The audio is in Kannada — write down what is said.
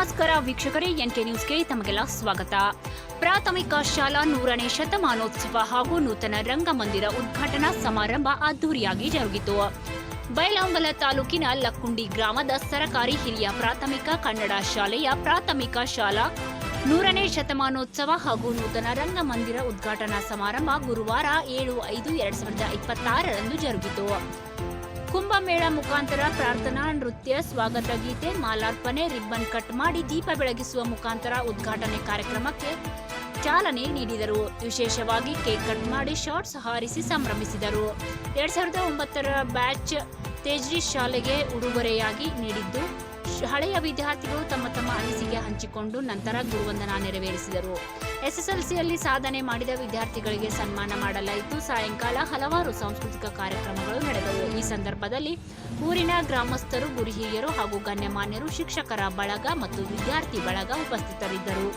ನಮಸ್ಕಾರ ವೀಕ್ಷಕರೇ, ಎನ್ಕೆ ನ್ಯೂಸ್ಗೆ ತಮಗೆಲ್ಲ ಸ್ವಾಗತ. ಪ್ರಾಥಮಿಕ ಶಾಲಾ 100ನೇ ಶತಮಾನೋತ್ಸವ ಹಾಗೂ ನೂತನ ರಂಗಮಂದಿರ ಉದ್ಘಾಟನಾ ಸಮಾರಂಭ ಅದ್ದೂರಿಯಾಗಿ ಜರುಗಿತು. ಬೈಲಹೊಂಗಲ ತಾಲೂಕಿನ ಲಕ್ಕುಂಡಿ ಗ್ರಾಮದ ಸರಕಾರಿ ಹಿರಿಯ ಪ್ರಾಥಮಿಕ ಕನ್ನಡ ಶಾಲೆಯ ಪ್ರಾಥಮಿಕ ಶಾಲಾ 100ನೇ ಶತಮಾನೋತ್ಸವ ಹಾಗೂ ನೂತನ ರಂಗಮಂದಿರ ಉದ್ಘಾಟನಾ ಸಮಾರಂಭ ಗುರುವಾರ 7/5/2026 ಜರುಗಿತು. ಕುಂಭಮೇಳ ಮುಖಾಂತರ ಪ್ರಾರ್ಥನಾ, ನೃತ್ಯ, ಸ್ವಾಗತ ಗೀತೆ, ಮಾಲಾರ್ಪಣೆ, ರಿಬ್ಬನ್ ಕಟ್ ಮಾಡಿ ದೀಪ ಬೆಳಗಿಸುವ ಮುಖಾಂತರ ಉದ್ಘಾಟನೆ ಕಾರ್ಯಕ್ರಮಕ್ಕೆ ಚಾಲನೆ ನೀಡಿದರು. ವಿಶೇಷವಾಗಿ ಕೇಕ್ ಕಟ್ ಮಾಡಿ ಶಾರ್ಟ್ಸ್ ಹಾರಿಸಿ ಸಂಭ್ರಮಿಸಿದರು. 2009ರ ಬ್ಯಾಚ್ ತೇಜ್ರಿ ಶಾಲೆಗೆ ಉಡುಗೊರೆಯಾಗಿ ನೀಡಿದ್ದು, ಹಳೆಯ ವಿದ್ಯಾರ್ಥಿಗಳು ತಮ್ಮ ಅನಿಸಿಕೆ ಹಂಚಿಕೊಂಡು ನಂತರ ಗುರುವಂದನಾ ನೆರವೇರಿಸಿದರು. ಎಸ್ಎಸ್ಎಲ್ಸಿಯಲ್ಲಿ ಸಾಧನೆ ಮಾಡಿದ ವಿದ್ಯಾರ್ಥಿಗಳಿಗೆ ಸನ್ಮಾನ ಮಾಡಲಾಯಿತು. ಸಾಯಂಕಾಲ ಹಲವಾರು ಸಾಂಸ್ಕೃತಿಕ ಕಾರ್ಯಕ್ರಮಗಳು ನಡೆದವು. ಈ ಸಂದರ್ಭದಲ್ಲಿ ಊರಿನ ಗ್ರಾಮಸ್ಥರು, ಗುರು ಹಿರಿಯರು ಹಾಗೂ ಗಣ್ಯಮಾನ್ಯರು, ಶಿಕ್ಷಕರ ಬಳಗ ಮತ್ತು ವಿದ್ಯಾರ್ಥಿ ಬಳಗ ಉಪಸ್ಥಿತರಿದ್ದರು.